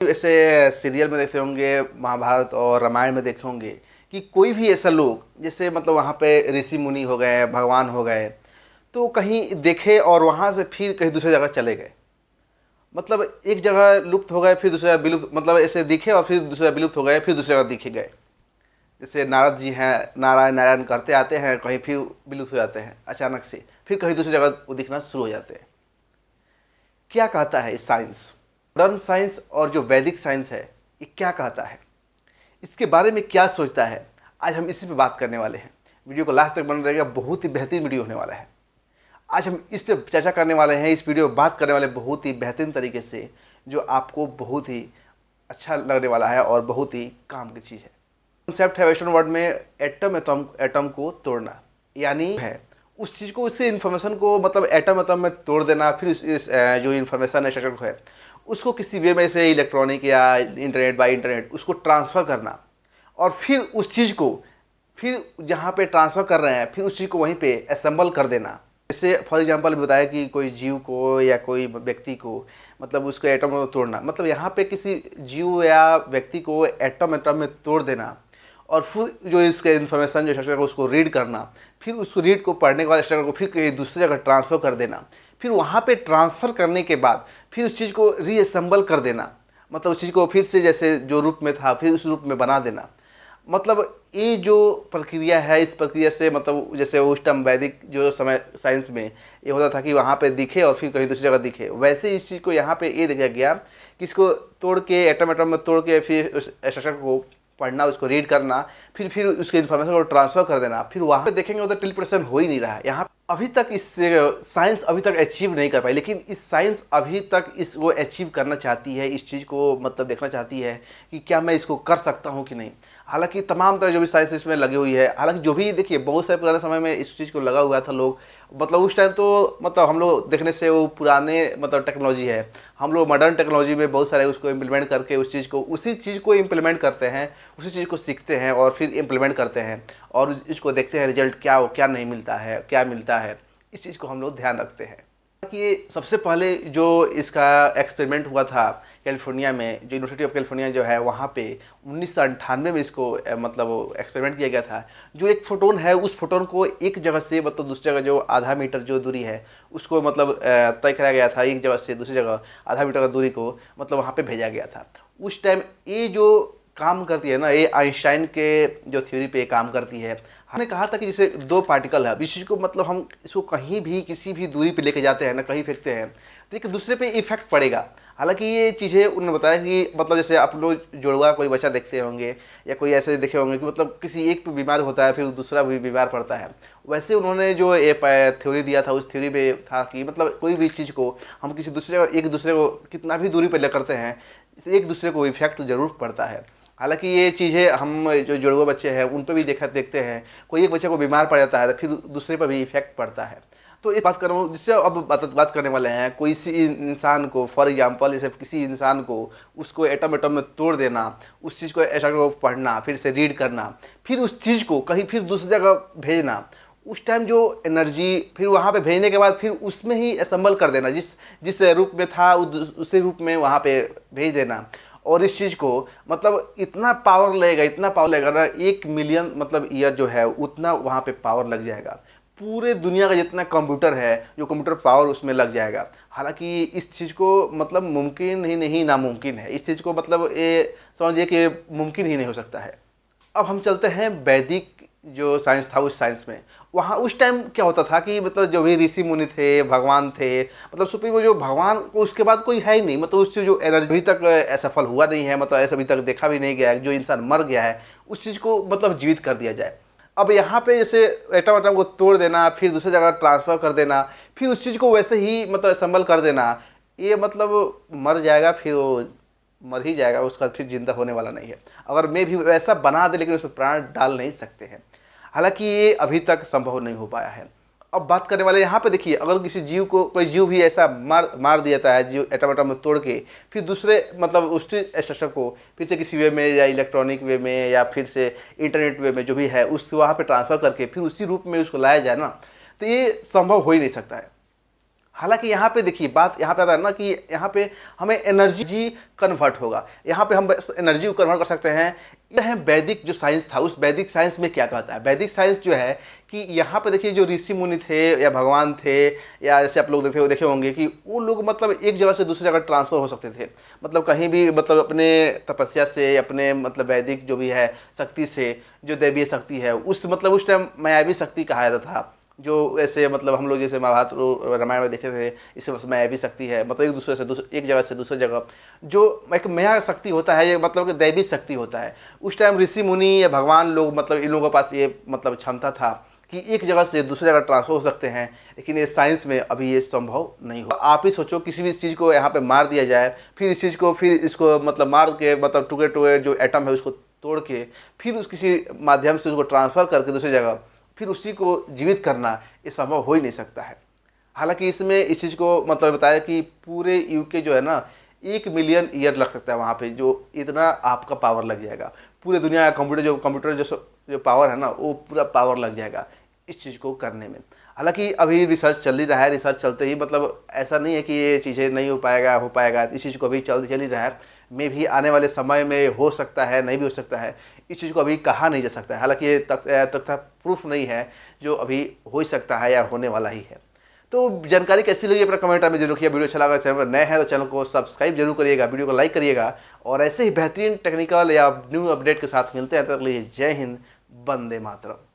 ऐसे सीरियल में देखते होंगे, महाभारत और रामायण में देखे होंगे कि कोई भी ऐसा लोग जैसे मतलब वहाँ पे ऋषि मुनि हो गए, भगवान हो गए, तो कहीं देखे और वहाँ से फिर कहीं दूसरी जगह चले गए। मतलब एक जगह लुप्त हो गए, फिर दूसरी जगह विलुप्त, मतलब ऐसे दिखे और फिर दूसरी जगह विलुप्त हो गए, फिर दूसरी जगह दिखे गए। जैसे नारद जी हैं, नारायण नारायण करते आते हैं, कहीं फिर विलुप्त हो जाते हैं अचानक से, फिर कहीं दूसरी जगह वो दिखना शुरू हो जाते हैं। क्या कहता है साइंस, मॉडर्न साइंस और जो वैदिक साइंस है, ये क्या कहता है, इसके बारे में क्या सोचता है, आज हम इसी पे बात करने वाले हैं। वीडियो को लास्ट तक बन रहेगा, बहुत ही बेहतरीन वीडियो होने वाला है। आज हम इस पे चर्चा करने वाले हैं, इस वीडियो में बात करने वाले बहुत ही बेहतरीन तरीके से, जो आपको बहुत ही अच्छा लगने वाला है और बहुत ही काम की चीज़ है। कॉन्सेप्ट है वेस्टर्न वर्ल्ड में एटम को तोड़ना, यानी है उस चीज़ को, उससे इन्फॉर्मेशन को, मतलब एटम में तोड़ देना, फिर जो इन्फॉर्मेशन है स्ट्रक्चर है उसको किसी वे में से इलेक्ट्रॉनिक या इंटरनेट बाय इंटरनेट उसको ट्रांसफ़र करना, और फिर उस चीज़ को फिर जहाँ पे ट्रांसफ़र कर रहे हैं फिर उस चीज़ को वहीं पे असेंबल कर देना। जैसे फॉर एग्जांपल बताया कि कोई जीव को या कोई व्यक्ति को, मतलब उसको एटम में तोड़ना, मतलब यहाँ पे किसी जीव या व्यक्ति को एटम में तोड़ देना, और फिर जो इसके इन्फॉर्मेशन जो स्ट्रक्चर को उसको रीड करना, फिर उस रीड को पढ़ने के बाद स्ट्रक्चर को फिर कहीं दूसरी जगह ट्रांसफ़र कर देना, फिर वहाँ पे ट्रांसफ़र करने के बाद फिर उस चीज़ को रीअसेंबल कर देना, मतलब उस चीज़ को फिर से जैसे जो रूप में था फिर उस रूप में बना देना। मतलब ये जो प्रक्रिया है, इस प्रक्रिया से मतलब जैसे उस टाइम वैदिक जो समय साइंस में ये होता था कि वहाँ पे दिखे और फिर कहीं दूसरी जगह दिखे, वैसे इस चीज़ को यहाँ पे ये देखा गया कि इसको तोड़ के एटम में तोड़ के फिर उस स्ट्रक्चर को पढ़ना, उसको रीड करना, फिर उसके इन्फॉर्मेशन को ट्रांसफ़र कर देना, फिर वहाँ पे देखेंगे उधर टेलीपोर्टेशन हो ही नहीं रहा है। यहाँ अभी तक इस साइंस अभी तक अचीव नहीं कर पाई, लेकिन इस साइंस अभी तक इस वो अचीव करना चाहती है, इस चीज़ को मतलब देखना चाहती है कि क्या मैं इसको कर सकता हूँ कि नहीं। हालांकि तमाम तरह जो भी साइंस इसमें लगी हुई है, हालांकि जो भी देखिए बहुत सारे पुराने समय में इस चीज़ को लगा हुआ था लोग, मतलब उस टाइम तो मतलब हम लोग देखने से वो पुराने मतलब टेक्नोलॉजी है, हम लोग मॉडर्न टेक्नोलॉजी में बहुत सारे उसको इम्प्लीमेंट करके उस चीज़ को, उसी चीज़ को इम्प्लीमेंट करते हैं, उसी चीज़ को सीखते हैं और फिर इम्प्लीमेंट करते हैं और इसको देखते हैं रिजल्ट क्या हो, क्या नहीं मिलता है, क्या मिलता है, इस चीज़ को हम लोग ध्यान रखते हैं। कि सबसे पहले जो इसका एक्सपेरिमेंट हुआ था कैलिफोर्निया में, जो यूनिवर्सिटी ऑफ कैलिफोर्निया जो है वहाँ पे 1998 में इसको मतलब एक्सपेरिमेंट किया गया था। जो एक फोटोन है, उस फोटोन को एक जगह से मतलब दूसरी जगह जो आधा मीटर जो दूरी है उसको मतलब तय कराया गया था, एक जगह से दूसरी जगह आधा मीटर का दूरी को मतलब वहाँ पे भेजा गया था। उस टाइम ये जो काम करती है ना, ये आइंस्टाइन के जो थ्योरी पे काम करती है। हमने कहा था कि जैसे दो पार्टिकल है, इस चीज़ को मतलब हम इसको कहीं भी किसी भी दूरी पे लेके जाते हैं ना, कहीं फेंकते हैं तो एक दूसरे पे इफेक्ट पड़ेगा। हालांकि ये चीज़ें उन्होंने बताया कि मतलब जैसे आप लोग जुड़वा कोई बच्चा देखते होंगे या कोई ऐसे देखे होंगे कि मतलब किसी एक पे बीमार होता है फिर दूसरा भी बीमार पड़ता है, वैसे उन्होंने जो ये थ्योरी दिया था उस थ्योरी में था कि मतलब कोई भी चीज़ को हम किसी दूसरे एक दूसरे को कितना भी दूरी पर ले करते हैं, एक दूसरे को इफेक्ट जरूर पड़ता है। हालांकि ये चीज़ें हम जो जुड़वा बच्चे हैं उन पर भी देखते हैं, कोई एक बच्चे को बीमार पड़ जाता है तो फिर दूसरे पर भी इफेक्ट पड़ता है। तो इस बात कर रहा हूँ जिससे अब बात करने वाले हैं, कोई सी इंसान को फॉर एग्जांपल जैसे किसी इंसान को उसको एटम में तोड़ देना, उस चीज़ को ऐसा को पढ़ना, फिर से रीड करना, फिर उस चीज़ को कहीं फिर दूसरी जगह भेजना, उस टाइम जो एनर्जी फिर वहाँ पे भेजने के बाद फिर उसमें ही असेंबल कर देना, जिस जिस रूप में था उसी रूप में वहाँ पे भेज देना। और इस चीज़ को मतलब इतना पावर लगेगा, इतना पावर लगेगा ना, 1 मिलियन मतलब ईयर जो है उतना वहाँ पे पावर लग जाएगा। पूरे दुनिया का जितना कंप्यूटर है, जो कंप्यूटर पावर उसमें लग जाएगा। हालांकि इस चीज़ को मतलब मुमकिन ही नहीं, नामुमकिन है। इस चीज़ को मतलब ये समझिए कि मुमकिन ही नहीं हो सकता है। अब हम चलते हैं वैदिक जो साइंस था उस साइंस में। वहाँ उस टाइम क्या होता था कि मतलब जो भी ऋषि मुनि थे, भगवान थे, मतलब सुप्रीम जो भगवान को उसके बाद कोई है ही नहीं, मतलब उससे जो एनर्जी अभी तक असफल हुआ नहीं है, मतलब ऐसा अभी तक देखा भी नहीं गया है जो इंसान मर गया है उस चीज़ को मतलब जीवित कर दिया जाए। अब यहाँ पे जैसे एटम को तोड़ देना, फिर दूसरी जगह ट्रांसफ़र कर देना, फिर उस चीज़ को वैसे ही मतलब असम्बल कर देना, ये मतलब मर जाएगा फिर वो मर ही जाएगा, उसका फिर जिंदा होने वाला नहीं है। अगर मैं भी वैसा बना दे लेकिन उसमें प्राण डाल नहीं सकते हैं। हालांकि ये अभी तक संभव नहीं हो पाया है। अब बात करने वाले यहाँ पे देखिए, अगर किसी जीव को कोई जीव भी ऐसा मार दिया जाता है, जीव एटम में तोड़ के फिर दूसरे मतलब उस स्ट्रक्चर को फिर से किसी वे में या इलेक्ट्रॉनिक वे में या फिर से इंटरनेट वे में जो भी है उस वहाँ पे ट्रांसफ़र करके फिर उसी रूप में उसको लाया जाए ना, तो ये संभव हो ही नहीं सकता है। हालांकि यहाँ पे देखिए बात यहाँ पे आता है ना कि यहाँ पे हमें एनर्जी कन्वर्ट होगा, यहाँ पे हम एनर्जी को कन्वर्ट कर सकते हैं। यह है वैदिक जो साइंस था, उस वैदिक साइंस में क्या कहता है। वैदिक साइंस जो है कि यहाँ पे देखिए जो ऋषि मुनि थे या भगवान थे, या जैसे आप लोग देखे होंगे कि वो लोग मतलब एक जगह से दूसरी जगह ट्रांसफर हो सकते थे, मतलब कहीं भी, मतलब अपने तपस्या से, अपने मतलब वैदिक जो भी है शक्ति से, जो दैवीय शक्ति है उस मतलब उस टाइम मायावी शक्ति कहा जाता था। जो ऐसे मतलब हम लोग जैसे महाभारत रामायण में देखे थे, इसे बस मायावी शक्ति है, मतलब एक दूसरे से एक जगह से दूसरी जगह जो एक माया शक्ति होता है, ये मतलब कि दैवी शक्ति होता है। उस टाइम ऋषि मुनि या भगवान लोग मतलब इन लोगों के पास ये मतलब क्षमता था कि एक जगह से दूसरी जगह ट्रांसफर हो सकते हैं, लेकिन ये साइंस में अभी ये संभव नहीं हो। आप ही सोचो किसी भी चीज़ को यहाँ पे मार दिया जाए, फिर इस चीज़ को फिर इसको मतलब मार के मतलब टुकड़े टुकड़े जो एटम है उसको तोड़ के फिर उस किसी माध्यम से उसको ट्रांसफ़र करके दूसरी जगह फिर उसी को जीवित करना, ये संभव हो ही नहीं सकता है। हालांकि इसमें इस चीज़ को मतलब बताया कि पूरे युग के जो है ना 1 मिलियन ईयर लग सकता है वहाँ पे, जो इतना आपका पावर लग जाएगा। पूरे दुनिया का कंप्यूटर जो पावर है ना वो पूरा पावर लग जाएगा इस चीज़ को करने में। हालांकि अभी रिसर्च चल ही रहा है, रिसर्च चलते ही मतलब ऐसा नहीं है कि ये चीज़ें नहीं हो पाएगा, इस चीज़ को अभी चल ही रहा है। मे भी आने वाले समय में हो सकता है, नहीं भी हो सकता है, इस चीज़ को अभी कहा नहीं जा सकता है। हालांकि ये तक प्रूफ नहीं है, जो अभी हो सकता है या होने वाला ही है। तो जानकारी कैसी लगी अपना कमेंट में जरूर किया। वीडियो अच्छा लगा, चैनल पर नए हैं तो चैनल को सब्सक्राइब जरूर करिएगा, वीडियो को लाइक करिएगा, और ऐसे ही बेहतरीन टेक्निकल या न्यू अपडेट के साथ मिलते हैं। तब तक के लिए जय हिंद, वंदे मातरम।